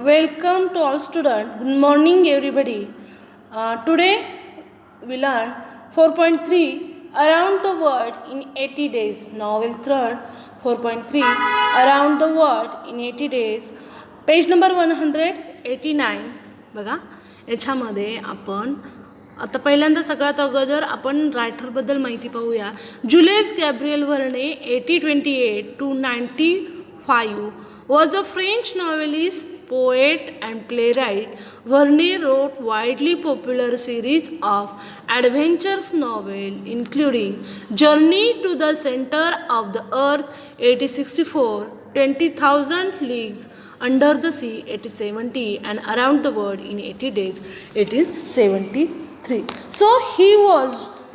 Welcome to all students. Good morning, everybody. Today we learn 4.3 Around the World in 80 Days. Novel third 4.3 Around the World in 80 Days. Page number 189. बघा याच्यामध्ये आपण आता पहिल्यांदा सगळ्यात अगोदर आपण रायटरबद्दल माहिती पाहूया. Jules Gabriel Verne 1828 to 95 was a French novelist, poet and playwright. Verne wrote widely popular series of adventures novel including Journey to the Center of the Earth 1864, 20,000 Leagues Under the Sea 1870 and Around the World in 80 Days 1873. So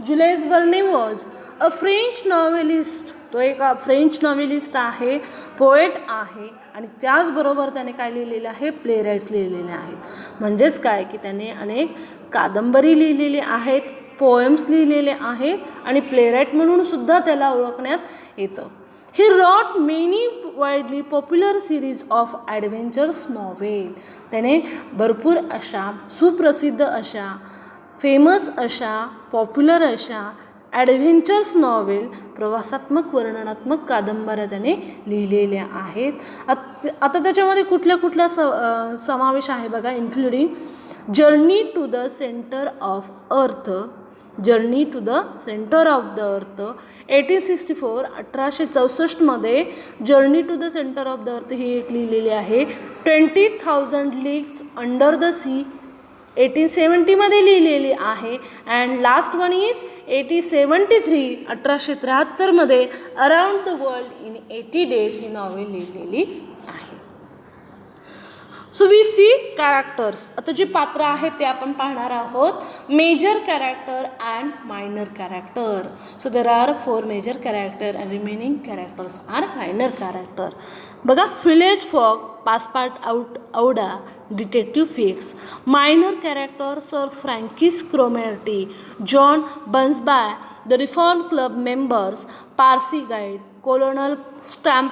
Jules Verne was a French novelist. तो एक French novelist आहे, poet आहे आणि त्याचबरोबर त्याने काय लिहिलेलं आहे, प्लेराइट्स लिहिलेले आहेत. म्हणजेच काय की त्याने अनेक कादंबरी लिहिलेली आहेत, पोएम्स लिहिलेले आहेत आणि प्लेराइट म्हणून सुद्धा त्याला ओळखण्यात येतं. He wrote many widely popular series of adventures novel. त्याने भरपूर अशा सुप्रसिद्ध अशा फेमस अशा पॉप्युलर अशा ॲडव्हेंचर्स नॉवेल प्रवासात्मक वर्णनात्मक कादंबऱ्या त्याने लिहिलेल्या आहेत. आता त्याच्यामध्ये कुठल्या समावेश आहे बघा. Including journey to the centre of earth, journey to the centre of the earth 1864 1864 journey to the centre of the earth ही एक लिहिलेली आहे. 20,000 लीग्स अंडर द सी 1870 लिहिलेली आहे. And last one is 1873 1873 around the world in 80 days ही नॉवेल लिहिलेली आहे. So we see characters. आता जी पात्र आहेत ते आपण पाहणार आहोत. Major character and minor character. So there are 4 major character and remaining characters are minor character. बघा, Phileas Fogg, Passepartout, detective Fix. Minor character sir Francis Cromarty, John Bunsby, the Reform Club members, Parsi guide, colonel stamp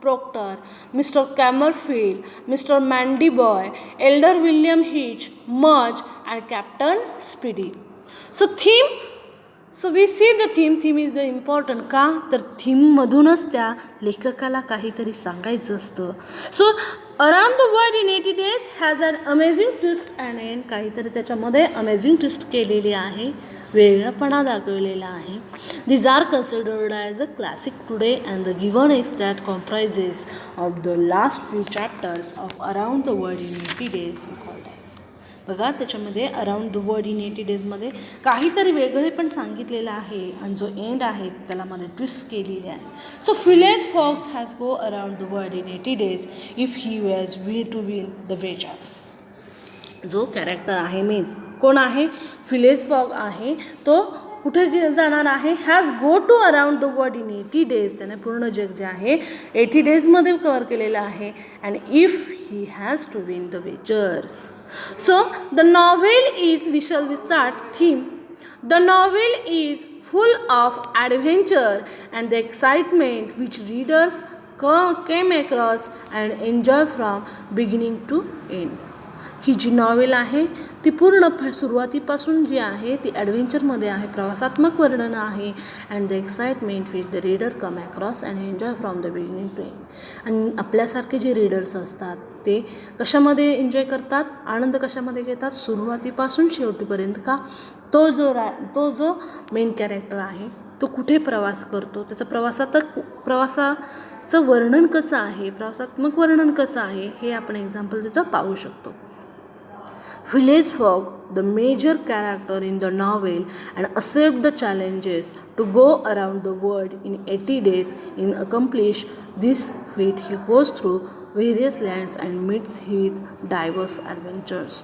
Proctor, mister Camerfield, mister Mandiboy, elder William Hitch, Mudge and captain Speedy. So theme, so we see the theme is the important. का तर थीममधूनच त्या लेखकाला काहीतरी सांगायचं असतं. So around the world in 80 days has an amazing twist and end. काहीतरी त्याच्यामध्ये अमेझिंग ट्विस्ट केलेली आहे, वेगळापणा दाखवलेला आहे. These are considered as a classic today and the given extract comprises of the last few chapters of Around the World in 80 Days. बघा, त्याच्यामध्ये around the world in 80 डेजमध्ये काहीतरी वेगळे पण सांगितलेलं आहे आणि जो एंड आहे त्याला मध्ये ट्विस्ट केलेली आहे. So Phileas Fogg's has go around the world in 80 days if he was we to win the wagers. जो कॅरेक्टर आहे मेन कोण आहे, फिलेज फॉग आहे. तो कुठे जाणार आहे, has go to around the world in 80 days. त्याने पूर्ण जग जे आहे 80 डेजमध्ये कव्हर केलेलं आहे. And if he has to win the wagers. So the novel is, we start theme. The novel is full of adventure and the excitement which readers came across and enjoy from beginning to end. ही जी novel आहे ती पूर्ण सुरुवातीपासून जी आहे ती ॲडव्हेंचरमध्ये आहे, प्रवासात्मक वर्णन आहे. And the excitement which the reader come across and enjoy from the beginning to end. आणि आपल्यासारखे जे रीडर्स असतात ते कशामध्ये एन्जॉय करतात, आनंद कशामध्ये घेतात, सुरुवातीपासून शेवटीपर्यंत. का तो जो मेन कॅरेक्टर आहे तो कुठे प्रवास करतो, त्याचं प्रवासाचं वर्णन कसं आहे, प्रवासात्मक वर्णन कसं आहे हे आपण एक्झाम्पल तिथं पाहू शकतो. Phileas Fogg, the major character in the novel, and accept the challenges to go around the world in 80 days. In accomplish this feat, he goes through various lands and meets with diverse adventures.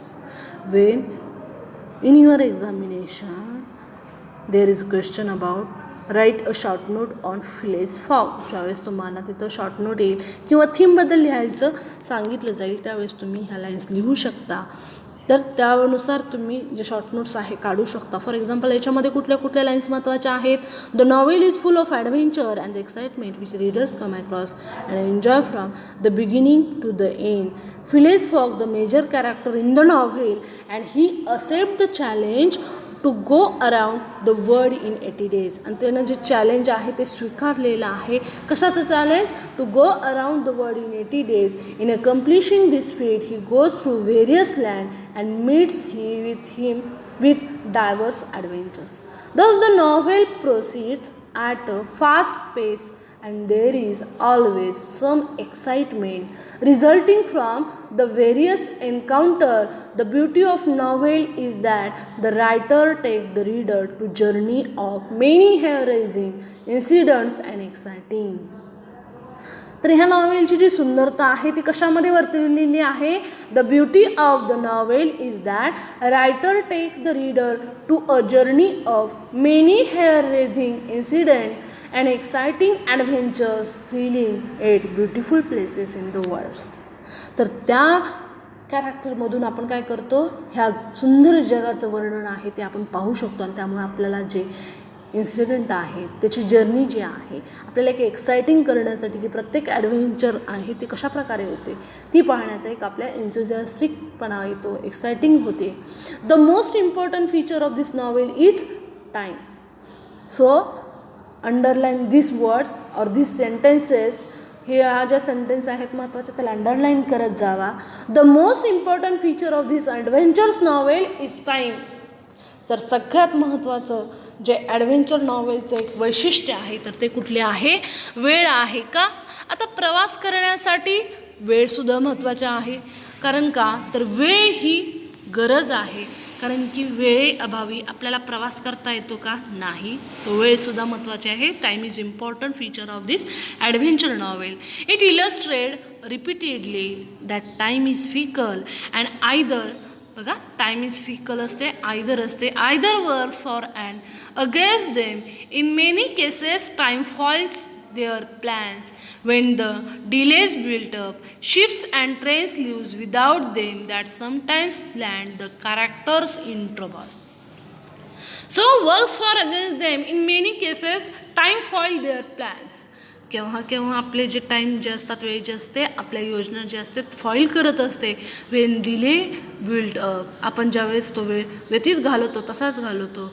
When in your examination there is a question about write a short note on Phileas Fogg. ज्यावेळेस तुम्हाला तिथं short note येईल किंवा थीमबद्दल लिहायचं सांगितलं जाईल त्यावेळेस तुम्ही ह्या लाईन्स लिहू शकता. तर त्यानुसार तुम्ही जे शॉर्ट नोट्स आहे काढू शकता. फॉर एक्झाम्पल याच्यामध्ये कुठल्या कुठल्या लाईन्स महत्त्वाच्या आहेत. The novel is full of adventure and the excitement which readers come across and enjoy from the beginning to the end. Phileas Fogg the major character in the novel and he accept the challenge to go around the world in 80 days. आणि त्यानं जे challenge आहे ते स्वीकारलेलं आहे. कशाचं challenge? To go around the world in 80 days. In accomplishing this feat he goes through various land and meets with diverse adventures. Thus the novel proceeds at a fast pace and there is always some excitement resulting from the various encounter. The beauty of novel is that the writer takes the reader to journey of many hair-raising incidents and exciting. तर ह्या नॉवेलची जी सुंदरता आहे ती कशामध्ये वर्तवलेली आहे? The beauty of the novel is that writer takes the reader to a journey of many hair raising incident and exciting adventures thrilling at beautiful places in the world. तर त्या कॅरेक्टरमधून आपण काय करतो? ह्या सुंदर जगाचं वर्णन आहे ते आपण पाहू शकतो आणि त्यामुळे आपल्याला जे इन्सिडेंट आहे त्याची जर्नी जी आहे आपल्याला एक एक्साइटिंग करण्यासाठी की प्रत्येक ॲडव्हेंचर आहे ते कशाप्रकारे होते ती पाहण्याचा एक आपल्या एन्थुझियास्टिकपणा येतो, एक्साइटिंग होते. The most important feature of this novel is time. So underline this words or this sentences. हे ज्या सेंटेन्स आहेत महत्त्वाचे त्याला अंडरलाईन करत जावा. The most important feature of this adventures novel is time. तर सगळ्यात महत्त्वाचं जे ॲडव्हेंचर नॉवेलचं एक वैशिष्ट्य आहे तर ते कुठले आहे? वेळ आहे. का? आता प्रवास करण्यासाठी वेळसुद्धा महत्त्वाचा आहे. कारण का? तर वेळ ही गरज आहे. कारण की वेळेअभावी आपल्याला प्रवास करता येतो का? नाही. सो वेळसुद्धा महत्त्वाचे आहे. Time is important feature of this adventure novel. It illustrate repeatedly that time is fickle and either. बघा, टाईम इज फिकल असते, आयदर असते. Either works for and against them. In many cases time foils their plans. When the delays built up, ships and trains leave without them that sometimes land the characters in trouble. So works for against them. In many cases, time foil their plans. केव्हा केव्हा आपले जे time जे असतात, वेळ जे असते, आपल्या योजना जे असते फॉईल करत असते. वेन डिले बिल्ड अप, आपण ज्यावेळेस तो वेळ व्यतीत घालवतो तसाच घालवतो.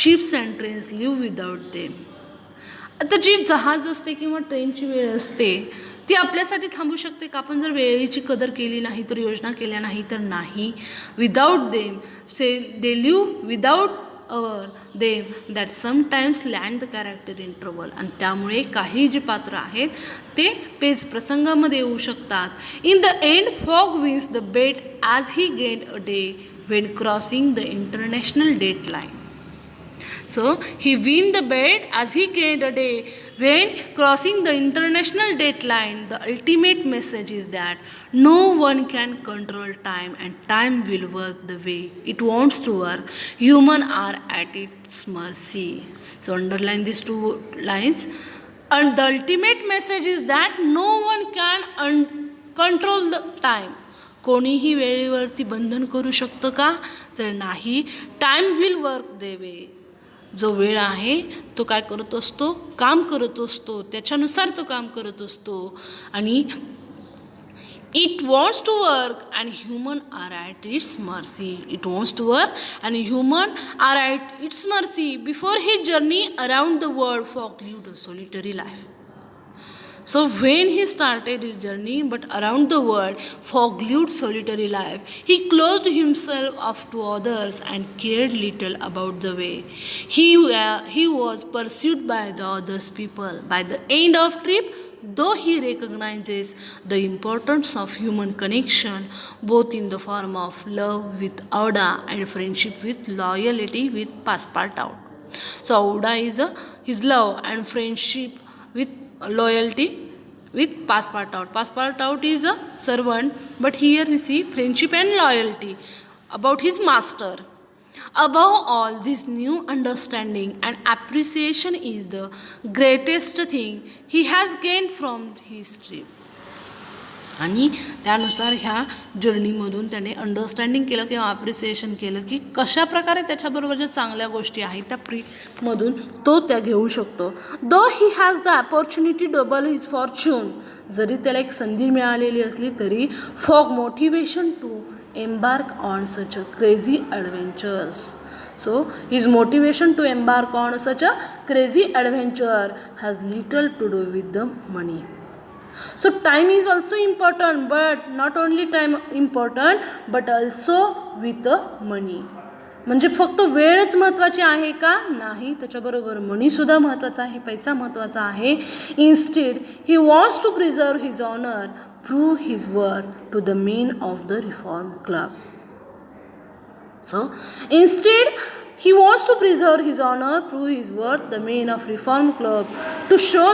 Ships and trains leave without them. आता जी जहाज असते किंवा ट्रेनची वेळ असते ती आपल्यासाठी थांबू शकते का? आपण जर वेळेची कदर केली नाही तर, योजना केल्या नाही तर नाही. Without them they leave without our them that sometimes land the character in trouble. आणि त्यामुळे काही जे पात्र आहेत ते पेच प्रसंगामध्ये येऊ शकतात. In the end Fogg wins the bet as he get a day when crossing the international date line. So he win the bet as he gained a day when crossing the international deadline. The ultimate message is that no one can control time and time will work the way it wants to work. Humans are at its mercy. So underline these two lines. And the ultimate message is that no one can control the time. कोणीही वेळेवरती बंधन करू शकतं का? तर नाही. Time will work the way. जो वेळ आहे तो काय करत असतो? काम करत असतो. त्याच्यानुसार तो काम करत असतो. आणि it wants to work and human are at its mercy. It wants to work and human are at its mercy. Before his journey around the world Fogg lived a solitary life. So when he started his journey but around the world, Fogg lived solitary life. He closed himself off to others and cared little about the way. He was pursued by the others people. By the end of trip, though he recognizes the importance of human connection, both in the form of love with Auda and friendship with loyalty with Passepartout. So Auda is his love and friendship with loyalty with Passepartout. Passepartout is a servant, but here we see friendship and loyalty about his master. Above all, this new understanding and appreciation is the greatest thing he has gained from his trip. आणि त्यानुसार ह्या जर्नीमधून त्याने understanding केलं किंवा appreciation केलं की कशाप्रकारे त्याच्याबरोबर ज्या चांगल्या गोष्टी आहेत त्या प्रीमधून तो त्या घेऊ शकतो. Though he has the opportunity double his fortune, जरी त्याला एक संधी मिळालेली असली तरी for motivation to embark on such a crazy adventures. So his motivation to embark on such a crazy adventure has little to do with the money. So time is also important, but not only time important but also with the money. म्हणजे फक्त वेळच महत्त्वाची आहे का? नाही, त्याच्याबरोबर मनीसुद्धा महत्त्वाचा आहे, पैसा महत्त्वाचा आहे. Instead he wants to preserve his honour, prove his worth to the men of the Reform Club. So instead he wants to preserve his honor, prove his worth, the main of Reform Club, to show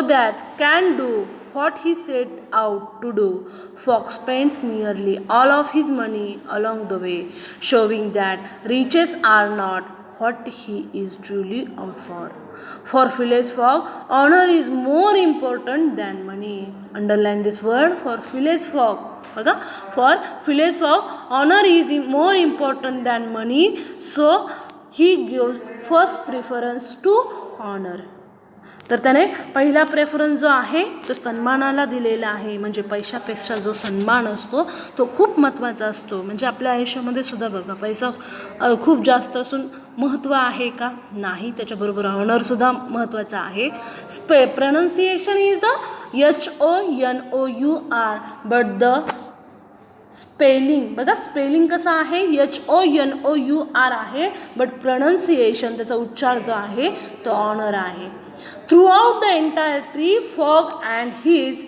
that can do what he set out to do. Fox spends nearly all of his money along the way, showing that riches are not what he is truly out for. For Phileas Fogg, honor is more important than money. Underline this word, for Phileas Fogg. बघा, for Phileas Fogg honour is more important than money, so he gives first preference to honour. तर त्याने पहिला preference जो आहे तो सन्मानाला दिलेला आहे. म्हणजे पैशापेक्षा जो सन्मान असतो तो खूप महत्त्वाचा असतो. म्हणजे आपल्या आयुष्यामध्ये सुद्धा बघा, पैसा खूप जास्त असून महत्त्व आहे का? नाही, त्याच्याबरोबर ऑनरसुद्धा महत्त्वाचा आहे. Pronunciation is the HONOUR, but the spelling बघा, स्पेलिंग कसं आहे, HONOUR आहे, बट प्रनाऊन्सिएशन त्याचा उच्चार जो आहे तो ऑनर आहे. Throughout the entire trip, fog and his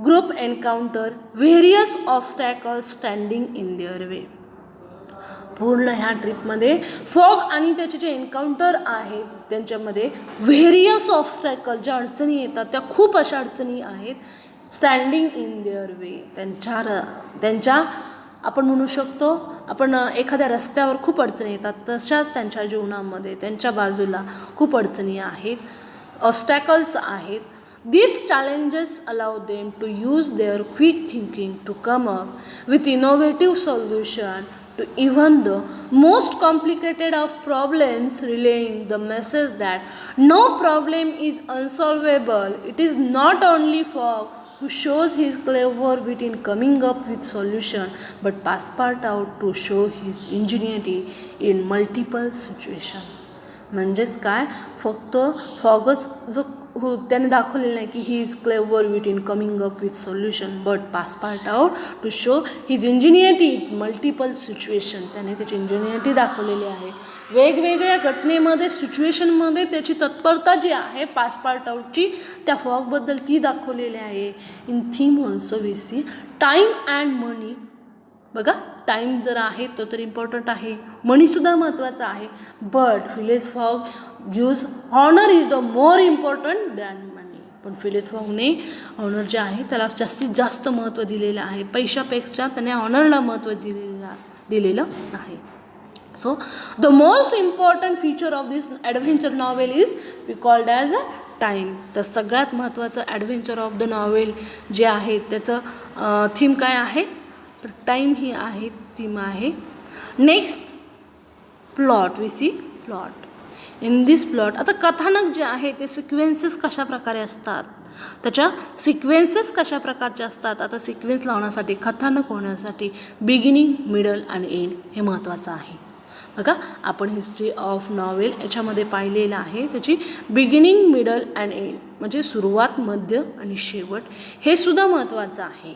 group encounter various obstacles standing in their वे. पूर्ण ह्या ट्रिपमध्ये फॉग आणि त्याचे जे एन्काउंटर आहेत त्यांच्यामध्ये व्हेरियस ऑब्स्टॅकल, ज्या अडचणी येतात त्या खूप अशा अडचणी आहेत. स्टँडिंग इन देअर वे, त्यांच्या आपण म्हणू शकतो, आपण एखाद्या रस्त्यावर खूप अडचणी येतात तशाच त्यांच्या जीवनामध्ये त्यांच्या बाजूला खूप अडचणी आहेत, ऑब्स्टॅकल्स आहेत. These challenges allow them to use their quick thinking to come up with innovative solution to even the most complicated of problems, relaying the message that no problem is unsolvable. It is not only Fogg who shows his clever wit in coming up with solution, but Passepartout to show his ingenuity in multiple situations. म्हणजेच काय, फक्त फॉगच जो त्याने दाखवलेलं नाही की he is clever wit in coming up with solution, but Passepartout to show his ingenuity in multiple situation. त्याने त्याची इंजिनियरिटी दाखवलेली आहे. वेगवेगळ्या घटनेमध्ये, सिच्युएशनमध्ये त्याची तत्परता जी आहे पासपार्टाउटची, त्या फॉगबद्दल ती दाखवलेली आहे. In theme also we see time and money. बघा, टाईम जर आहे तो तर इम्पॉर्टंट आहे, मनीसुद्धा महत्त्वाचा आहे, but Phileas Fogg gives honour is the more important than money. पण फिलेस फॉगने ऑनर जे आहे त्याला जास्तीत जास्त महत्त्व दिलेलं आहे. पैशापेक्षा त्याने ऑनरला महत्त्व दिलेलं आहे. So the most important feature of this adventure novel is we called as a time. तर सगळ्यात महत्त्वाचं ॲडव्हेंचर ऑफ द नॉवेल जे आहे त्याचं थीम काय आहे, तर टाईम ही आहे, थीम आहे. Next plot, we see plot. In this plot, आता कथानक जे आहे ते सिक्वेन्सेस कशा प्रकारे असतात, त्याच्या सिक्वेन्सेस कशा प्रकारचे असतात. आता सिक्वेन्स लावण्यासाठी, कथानक होण्यासाठी बिगिनिंग, मिडल आणि एंड हे महत्त्वाचं आहे. बघा, आपण हिस्ट्री ऑफ नॉवेल याच्यामध्ये पाहिलेलं आहे, त्याची बिगिनिंग, मिडल अँड एंड म्हणजे सुरुवात, मध्य आणि शेवट हे सुद्धा महत्त्वाचं आहे.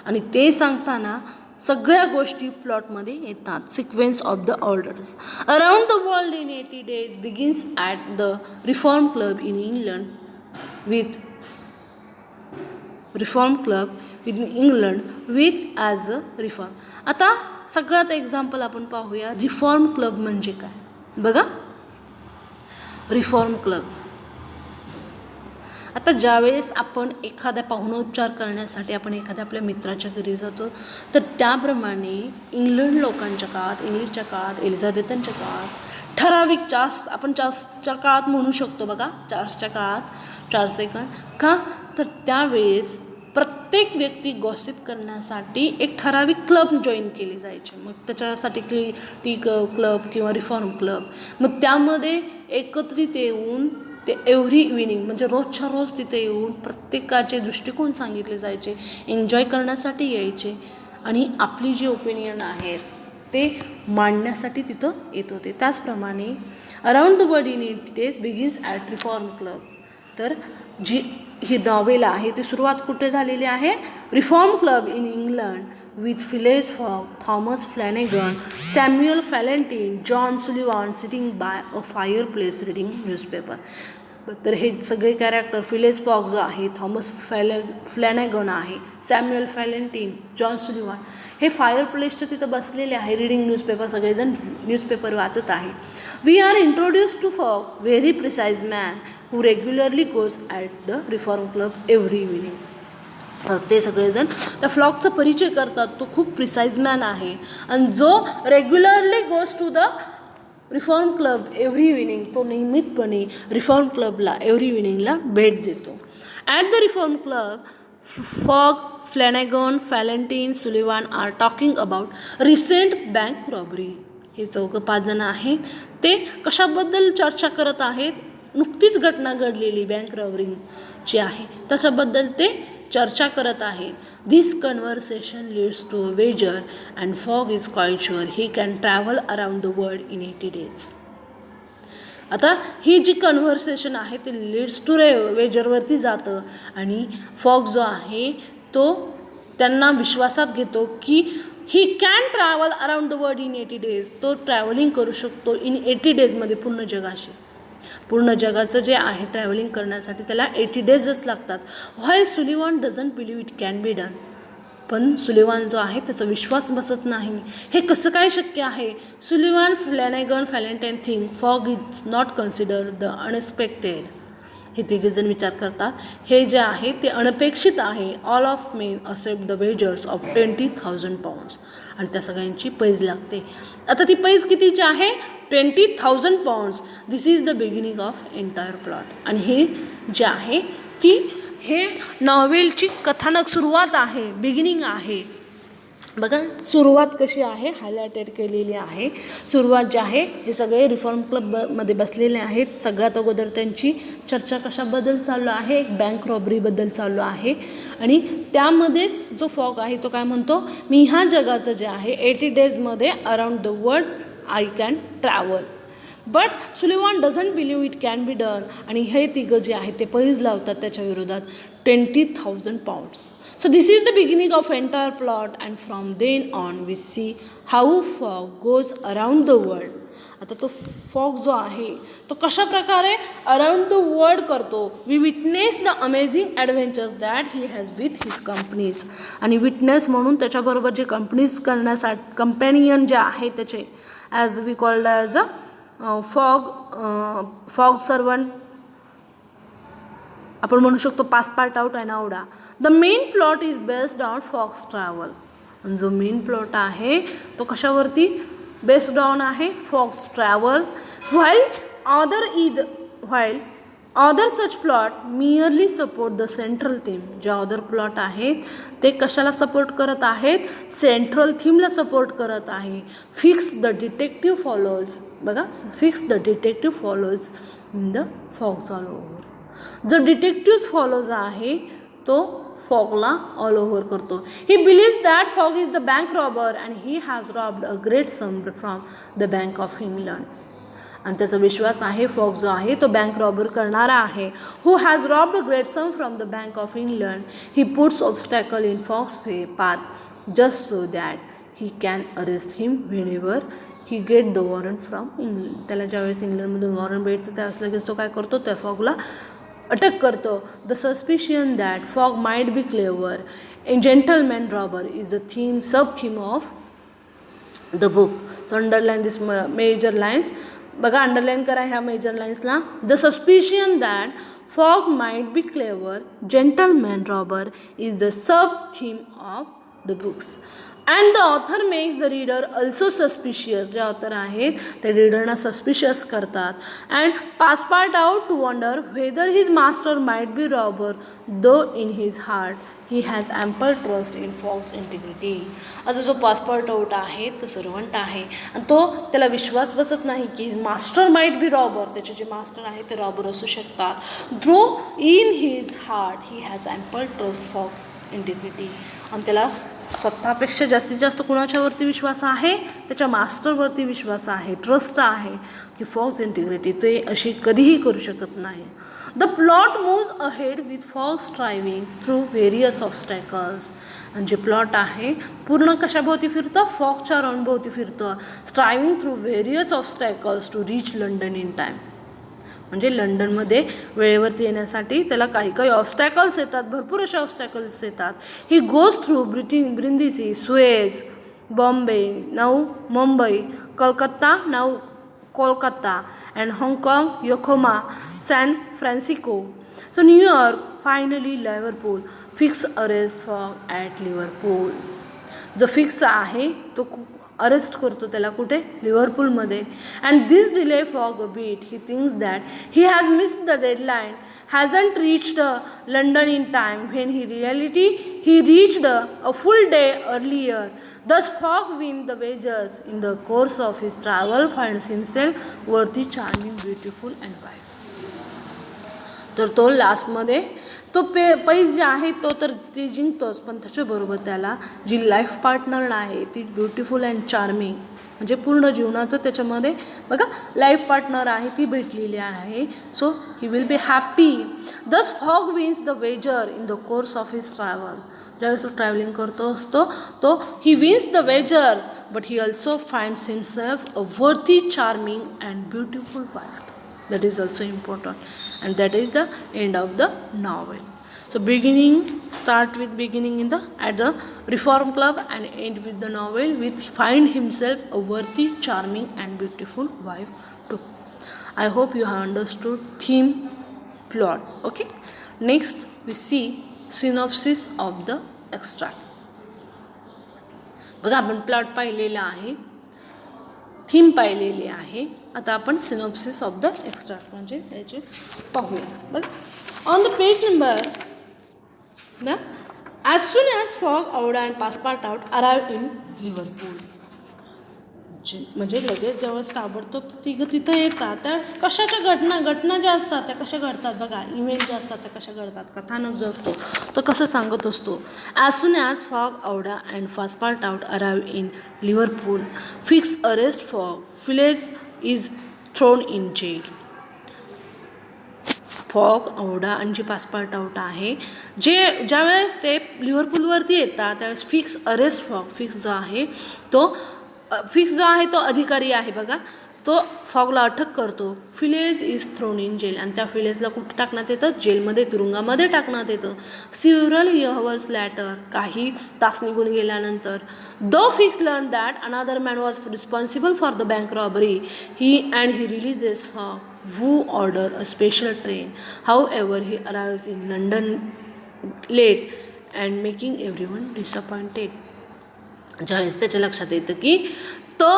आणि ते सांगताना सगळ्या गोष्टी प्लॉटमध्ये येतात. Sequence of the orders. Around the world in 80 days begins at the Reform Club in England with as a reform. आता सगळ्यात एक्झाम्पल आपण पाहूया. रिफॉर्म क्लब म्हणजे काय, बघा, रिफॉर्म क्लब. आता ज्यावेळेस आपण एखाद्या पाहुणोपचार करण्यासाठी आपण एखाद्या आपल्या मित्राच्या घरी जातो, तर त्याप्रमाणे इंग्लंड लोकांच्या काळात, इंग्लिशच्या काळात, एलिझाबेथनच्या काळात ठराविक आपण चार्ल्सच्या काळात म्हणू शकतो. बघा, चार्ल्सच्या काळात 4 सेकंड का, तर त्यावेळेस प्रत्येक व्यक्ती गॉसिप करण्यासाठी एक ठराविक क्लब जॉईन केली जायचे. मग त्याच्यासाठी टी क्लब किंवा रिफॉर्म क्लब, मग त्यामध्ये एकत्रित येऊन ते एव्हरी इव्हिनिंग म्हणजे रोजच्या रोज तिथे येऊन प्रत्येकाचे दृष्टिकोन सांगितले जायचे, एन्जॉय करण्यासाठी यायचे आणि आपली जी ओपिनियन आहेत ते मांडण्यासाठी तिथं येत होते. त्याचप्रमाणे around the world in 80 days begins at reform club. तर जी ही नॉवेल आहे ती सुरुवात कुठे झालेली आहे? Reform Club in England with Phileas Fogg, Thomas Flanagan, Samuel Fallentin, John Sullivan sitting by a fireplace reading newspaper. तर हे सगळे कॅरेक्टर फिलिस फॉग जो आहे, थॉमस फ्लॅनेगन आहे, सॅम्युअल फॅलेंटिन, जॉन सुलिव्हान हे फायर प्लेसच्या तिथं बसलेले आहे, रिडिंग न्यूजपेपर, सगळेजण न्यूजपेपर वाचत आहे. We are introduce to Fogg, very precise man who regularly goes at the Reform Club every evening. तर ते सगळेजण त्या फ्लॉगचा परिचय करतात. तो खूप प्रिसाइज मॅन आहे आणि जो regularly goes to the Reform Club every evening, तो नियमितपणे रिफॉर्म क्लबला एव्हरी इव्हिनिंगला भेट देतो. At the Reform Club Fogg, Flanagan, Fallentin, Sullivan are talking about recent bank robbery. हे 4-5 जण आहेत, ते कशाबद्दल चर्चा करत आहेत? नुकतीच घटना घडलेली बँक रॉबरीची आहे त्याच्याबद्दल ते चर्चा करत आहेत. This conversation leads to a wager and Fogg is quite sure he can travel around the world in 80 days. आता ही जी कन्व्हर्सेशन आहे ते लीड्स टू वेजरवरती जातं आणि फॉग जो आहे तो त्यांना विश्वासात घेतो की ही can travel around the world in 80 days. तो ट्रॅव्हलिंग करू शकतो इन 80 days पूर्ण जगाशी. पूर्ण जगाचं जे आहे ट्रॅव्हलिंग करण्यासाठी त्याला 80 days लागतात. Why Sullivan doesn't believe it can be done. पण सुलिव्हान जो आहे त्याचा विश्वास बसत नाही. हे कसं काय शक्य आहे? Sullivan, Flanagan, Fallentin think Fogg is not consider the unexpected. हे तिघेजण विचार करतात हे जे आहे ते अनपेक्षित आहे. All of main accept the wagers of 20,000 pounds. आणि त्या सगळ्यांची पैज लागते. आता ती पैज कितीची आहे? 20,000 pounds. This is the beginning of entire plot. आणि हे जे आहे की हे नॉवेलची कथानक सुरुवात आहे, बिगिनिंग आहे. बघा सुरुवात कशी आहे हायलायटेड केलेली आहे. सुरुवात जी आहे हे सगळे रिफॉर्म क्लबमध्ये बसलेले आहेत. सगळ्यात अगोदर त्यांची चर्चा कशाबद्दल चालू आहे? एक बँक रॉबरीबद्दल चालू आहे. आणि त्यामध्येच जो फॉग आहे तो काय म्हणतो? मी ह्या जगाचं जे आहे 80 days around the world I can travel. But Sullivan doesn't believe it can be done. आणि हे तिघं जे आहे ते पैज लावतात त्याच्या विरोधात 20,000 pounds. So this is the beginning of entire plot and from then on we see how fog goes around the world. आता तो फॉग जो आहे तो कशा प्रकारे अराउंड द वर्ल्ड करतो. We witness the amazing adventures that he has with his companies. आणि witness म्हणून त्याच्याबरोबर जे कंपनीज करण्यासाठी कंपॅनियन जे आहे त्याचे as we called as a Fogg servant आपण म्हणू शकतो. Passepartout and Aouda. The main plot is based on Fogg's travel. जो मेन प्लॉट आहे तो कशावरती बेस्ड ऑन आहे? Fogg's travel. While other such plot merely support the central theme. जे other plot आहेत ते कशाला सपोर्ट करत आहेत? सेंट्रल थीमला सपोर्ट करत आहे. Fix the detective follows. बघा Fix the detective follows in the Fogg's all over. जो डिटेक्टिव्ह फॉलोज आहे तो फॉगला ऑल ओव्हर करतो. He believes that Fogg is the bank robber and he has robbed a great sum from the Bank of England. आणि त्याचा विश्वास आहे fog जो आहे तो बँक रॉबर करणारा आहे. Who has robbed a great sum from the Bank of England. He puts obstacle in Fogg's path just so that he can arrest him whenever he get the warrant from England. त्याला ज्यावेळेस इंग्लंडमधून warrant भेटतं त्यावेळेस लगेच तो काय करतो? त्या फॉगला अटक करतो. The suspicion that Fogg might be clever a gentleman robber is the theme sub theme of the book. So underline this major lines. बघा अंडरलाईन करा ह्या मेजर लाईन्सला. The suspicion that Fogg might be clever gentleman robber is the sub theme of the books. And the author makes the reader also suspicious. जे author आहेत ते रीडरना suspicious करतात. And part out to wonder whether his master might be robber though in his heart he has ample trust in Fogg's integrity. आता जो Passepartout आहे तो servant आहे आणि तो त्याला विश्वास बसत नाही की मास्टर माइट बी रॉबर, त्याचे जे मास्टर आहे ते रॉबर असू शकतात. Though in his heart he has ample trust Fogg's integrity. आणि त्याला स्वतःपेक्षा जास्तीत जास्त कुणाच्यावरती विश्वास आहे, त्याच्या मास्टरवरती विश्वास आहे, ट्रस्ट आहे की फॉक्स इंटिग्रिटी ते अशी कधीही करू शकत नाही. The plot moves ahead with Fogg's striving through various obstacles. आणि जे प्लॉट आहे पूर्ण कशाभोवती फिरतं, फॉक्सच्या राऊंडभोवती फिरतं. Striving through various obstacles to reach London in time. म्हणजे लंडनमध्ये वेळेवरती येण्यासाठी त्याला काही काही ऑब्स्टॅकल्स येतात, भरपूर असे ऑब्स्टॅकल्स येतात. He goes through Brindisi, Suez, Bombay, now Mumbai, Calcutta, now Kolkata, and हाँगकाँग, Yokohama, San Francisco. So New York, finally Liverpool. Fix arrest for at Liverpool. जो फिक्स आहे तो अरेस्ट करतो त्याला कुठे, लिव्हरपूलमध्ये. And this delay Fogg a bit he thinks that he has missed the deadline, hasn't reached London in time when he reality he reached a full day earlier. Thus fog win the wages in the course of his travel finds himself worthy, charming, beautiful and wife. तर तो लास्टमध्ये तो पैज जे आहे तो तर ती जिंकतोच, पण त्याच्याबरोबर त्याला जी लाईफ पार्टनर आहे ती ब्युटिफुल अँड चार्मिंग, म्हणजे पूर्ण जीवनाचं त्याच्यामध्ये बघा लाईफ पार्टनर आहे ती भेटलेली आहे. So he will be happy. Thus Fogg wins the wager in the course of his travel. ज्यावेळेस तो ट्रॅव्हलिंग करतो असतो तो he wins the wagers but he also finds himself a worthy, charming and beautiful wife. That is also important, and that is the end of the novel. So start with beginning at the Reform Club and end with the novel with find himself a worthy, charming and beautiful wife too. I hope you have understood theme, plot. Okay, next we see synopsis of the extract. बघा आपण plot पाहिलेला आहे, theme पाहिलेली आहे. आता आपण synopsis of the extract म्हणजे याचे पाहूया. बघ ऑन द पेज नंबर ना, as soon as Fogg Aouda and Passepartout arrive in Liverpool. म्हणजे लगेच ज्यावेळेस ताबडतोब तिघं तिथं येतात त्यावेळेस कशाच्या घटना ज्या असतात त्या कशा घडतात बघा, इव्हेंट ज्या असतात त्या कशा घडतात, कथानक जो असतो तो कसं सांगत असतो. As soon as Fogg Aouda and Passepartout arrive in Liverpool, Fix arrest for Phileas is thrown in jail. Fogg Aouda आणि जे पासपोर्ट आउट आहे जे ज्यावेळेस ते लिव्हरपूलवरती येतात त्यावेळेस फिक्स अरेस्ट फॉग, फिक्स जो आहे तो अधिकारी आहे बघा, तो फॉगला अटक करतो. Fillets is thrown in gel आणि त्या फिलेजला कुठे टाकण्यात येतं, जेलमध्ये, तुरुंगामध्ये टाकण्यात येतं. सिव्हरल इयर्स लॅटर, काही तास निघून गेल्यानंतर. Though Fix learn that another man was responsible for the bank robbery he releases Fogg who order a special train. However, he arrives in London late and making everyone disappointed. ज्यावेळेस त्याच्या लक्षात येतं की तो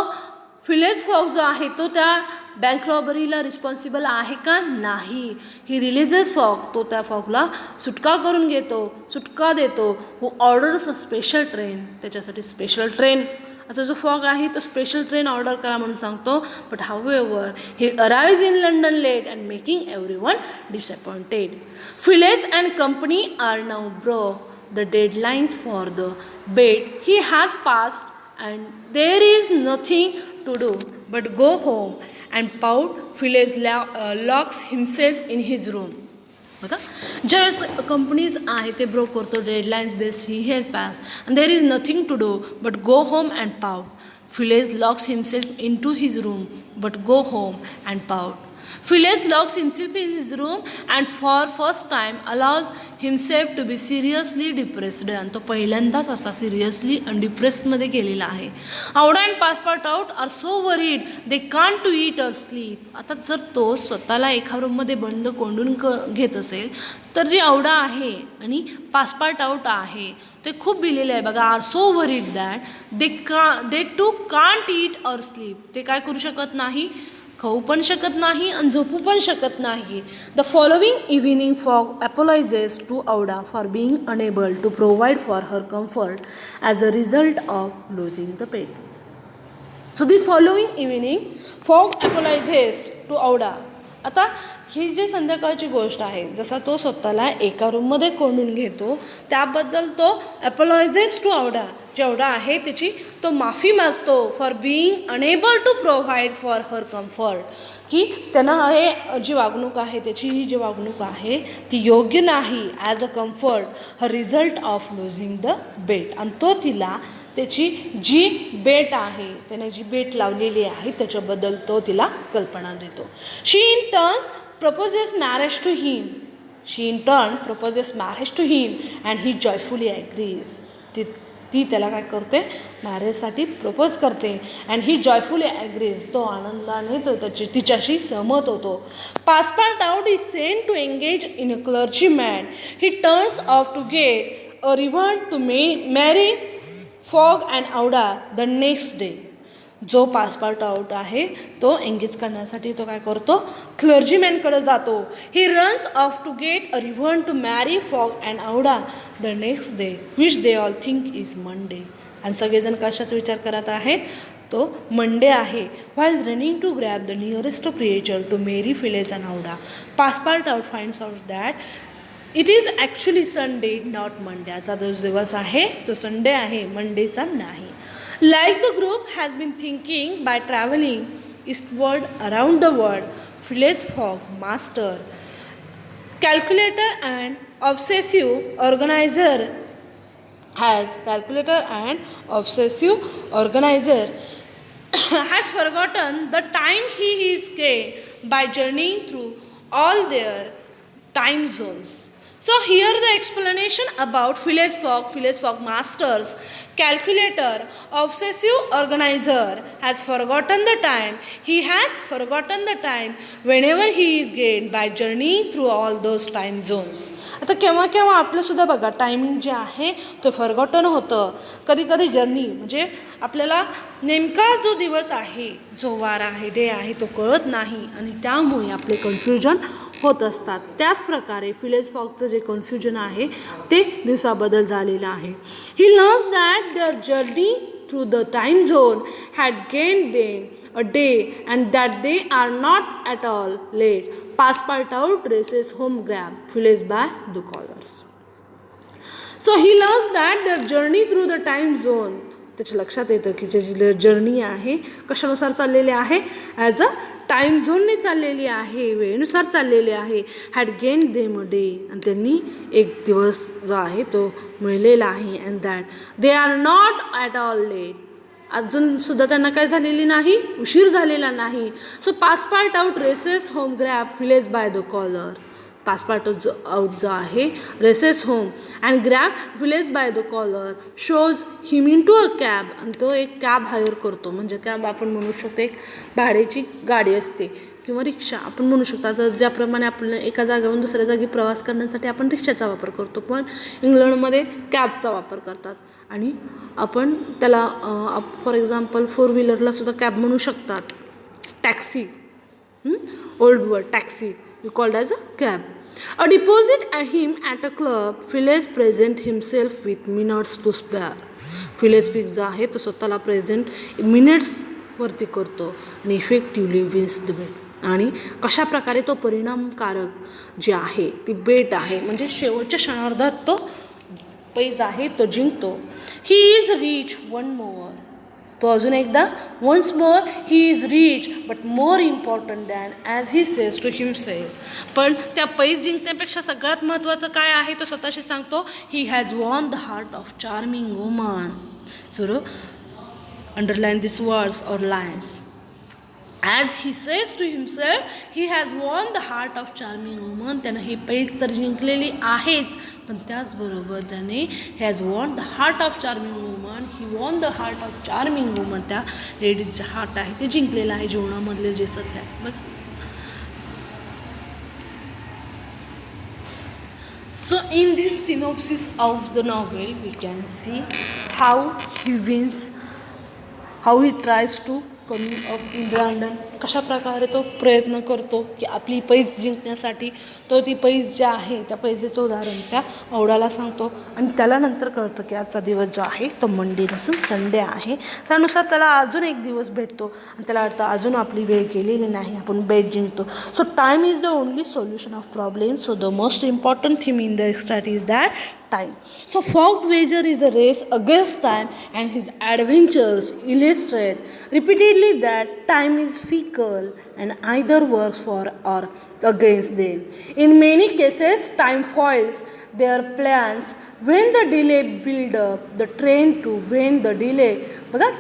फिलेज फॉग जो आहे तो त्या बँक रॉबरीला रिस्पॉन्सिबल आहे का नाही. ही रिलीजेस फॉग, तो त्या फॉगला सुटका देतो. हू ऑर्डर्स अ स्पेशल ट्रेन, त्याच्यासाठी स्पेशल ट्रेन आता जो फॉग आहे तो स्पेशल ट्रेन ऑर्डर करा म्हणून सांगतो. But however he arrives in London late and making everyone disappointed. Phileas and company are now broke the deadlines for the bet he has passed and there is nothing to do but go home and pout. Phileas locks himself in his room. बघा ज्यावेळेस companies आहे ते broke करतो, deadlines based he has pass and there is nothing to do but go home and pout. Phileas locks himself in to his room but go home and pout. Phileas locks himself in his room and for first time allows himself to be seriously depressed. आणि तो पहिल्यांदाच असा seriously आणि डिप्रेस्डमध्ये गेलेला आहे. Aouda and Passepartout are so worried they can't to eat or sleep. आता जर तो स्वतःला एका रूममध्ये बंद कोंडून घेत असेल तर जी औडा आहे आणि पासपोर्ट आउट आहे ते खूप भिलेले आहे बघा. Are so worried that they too can't eat or sleep. ते काय करू शकत नाही, खाऊ पण शकत नाही आणि झोपू पण शकत नाही. The following evening Fogg apologises to Aouda for being unable to provide for her comfort as a result of losing the bet. So this following evening Fogg apologises to Aouda. आता ही जी संध्याकाळची गोष्ट आहे, जसा तो स्वतःला एका रूममध्ये कोंडून घेतो त्याबद्दल तो अपोलायझेस टू औडा, जेवढा आहे त्याची तो माफी मागतो for being unable to provide for her comfort, की त्यांना हे जी वागणूक आहे त्याची ही जी वागणूक आहे ती योग्य नाही as a comfort her result of losing the bet. आणि तो तिला त्याची जी बेट आहे, त्याने जी बेट लावलेली आहे त्याच्याबद्दल तो तिला कल्पना देतो. She in turn proposes marriage to him. She in turn proposes marriage to him and he joyfully agrees. ती त्याला काय करते, मॅरेजसाठी प्रपोज करते अँड ही जॉयफुली ॲग्रीज. तो आनंदाने तो तिच्याशी सहमत होतो. Passepartout is sent to engage in a clergyman. He turns off to get a reverend to marry Fogg and Aouda the next day. जो पासपोर्ट आउट आहे तो engage करण्यासाठी तो काय करतो, क्लर्जीमॅनकडे जातो. He runs off to get a reverend to marry Fogg and Aouda the next day which they all think is Monday. आणि सगळेजण कशाचा विचार करत आहेत, तो मंडे आहे. While running to grab the nearest preacher to marry Phileas and Aouda, Passepartout finds out that it is actually Sunday not Monday. आजचा जो दिवस आहे तो संडे आहे, मंडेचा नाही. Like the group has been thinking by traveling eastward around the world, Phileas Fogg, master, calculator and obsessive organizer, has forgotten the time he is gained by journeying through all their time zones. So here the explanation about Phileas Fogg master's calculator, obsessive organizer has forgotten the time. He has forgotten the time whenever he is gained by journeying through all those time zones. आता केव्हा केव्हा आपलंसुद्धा बघा timing जे आहे तो forgotten होतं. कधी कधी जर्नी म्हणजे आपल्याला नेमका जो दिवस आहे, जो वार आहे, डे आहे तो कळत नाही आणि त्यामुळे आपले कन्फ्युजन होत असतात. त्याचप्रकारे फिलेस फॉगचं जे कन्फ्युजन आहे ते दिवसाबद्दल झालेलं आहे. He learns that their journey through the time zone had gain them a day and that they are not at all late. Passepartout races home grab Phileas by the collars. So he learns that their journey through the time zone, त्याच्या लक्षात येतं की जी journey आहे कशानुसार चाललेली आहे, as a time झोनने चाललेली आहे, वेळेनुसार चाललेली आहे. Had gain them a day, आणि त्यांनी एक दिवस जो आहे तो मिळलेला आहे. And that they are not at all late, अजूनसुद्धा त्यांना काय झालेली नाही, उशीर झालेला नाही. So Passepartout races home grab Phileas by the collar. Passepartout जो आहे races home and grab Phileas by the collar shows him in to a cab. आणि तो एक कॅब हायर करतो, म्हणजे कॅब आपण म्हणू शकतो एक भाड्याची गाडी असते किंवा रिक्षा आपण म्हणू शकतो. जर ज्याप्रमाणे आपण एका जागेवरून दुसऱ्या जागी प्रवास करण्यासाठी आपण रिक्षाचा वापर करतो, पण इंग्लंडमध्ये कॅबचा वापर करतात. आणि आपण त्याला फॉर एक्झाम्पल 4 व्हीलरलासुद्धा कॅब म्हणू शकतात. Taxi, old word taxi you called as a cab. A deposit him at a club, Phileas present himself with minutes to spare. Phileas Fogg जो आहे तो स्वतःला प्रेझेंट मिनिट्सवरती करतो आणि इफेक्टिव्हली विन्स द बेट. आणि कशा प्रकारे तो परिणामकारक जे आहे ती बेट आहे म्हणजे शेवटच्या क्षणार्धात तो पैज आहे तो जिंकतो. He is rich one more, तो अजून एकदा once more he is rich but more important than as he says to himself. पण त्या पैज जिंकण्यापेक्षा सगळ्यात महत्त्वाचं काय आहे तो स्वतःशी सांगतो, he has won the heart of charming woman. So underline this words or lines. As he says to himself he has won the heart of charming woman. त्यानं ही पैज तर जिंकलेली आहेच, पण त्याचबरोबर त्याने has won the heart of charming woman. He won the heart of charming woman, त्या लेडीजचं हार्ट आहे ते जिंकलेलं आहे जीवनामधले जे सत्य आहे. बघ, so in this synopsis of the novel we can see how he wins, how he tries to कमी ऑफ इंद्रांडन कशा प्रकारे तो प्रयत्न करतो की आपली पैज जिंकण्यासाठी. तो ती पैज जी आहे त्या पैजेचं उदाहरण त्या औडाला सांगतो आणि त्याला नंतर कळतं की आजचा दिवस जो आहे तो मंडे नसून संडे आहे. त्यानुसार त्याला अजून एक दिवस भेटतो आणि त्याला वाटतं अजून आपली वेळ गेलेली नाही, आपण बेट जिंकतो. So time is the only solution of problem. So the most important thing in the extract is that time. So Fox wager is a race against time, and his adventures illustrate repeatedly that time is fickle and either works for or against them. In many cases, time foils their plans when the delay build up the train to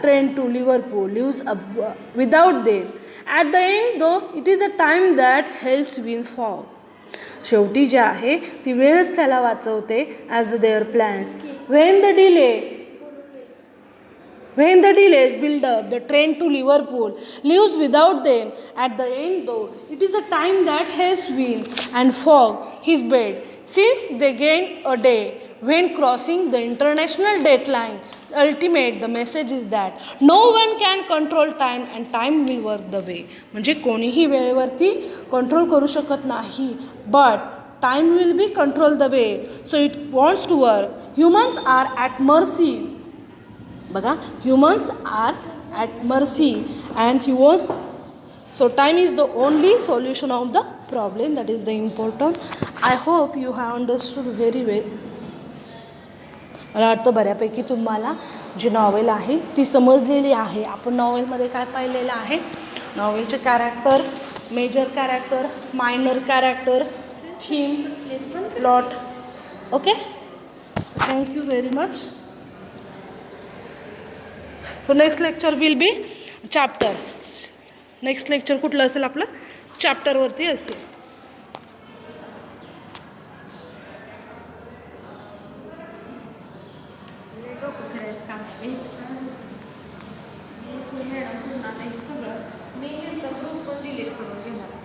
train to Liverpool leaves up without them. At the end, though, it is a time that helps win Fox. शेवटी जे आहे ती वेळच त्याला वाचवते as there plans. When the delays build up the train to Liverpool leaves without them. At the end, though, it is a time that helps win and fog his bed, since they gain a day when crossing the international deadline. Ultimate the message is that no one can control time and time will work the way. म्हणजे कोणीही वेळेवरती control करू शकत नाही, but time will be control the way. So it wants to work. Humans are at mercy. बघा, humans are at mercy and he wants. So time is the only solution of the problem. That is the important. I hope you have understood very well. मला वाटतं बऱ्यापैकी तुम्हाला जी novel आहे ती समजलेली आहे. आपण नॉवेलमध्ये काय पाहिलेलं आहे, नॉवेलचे character, major character, minor character, theme, plot. Okay, thank you very much. So next lecture will be chapter. Next lecture कुठलं असेल आपलं, चॅप्टरवरती असेल. सगळं मी यांचा ग्रुप पण डिलीट करून घेणार.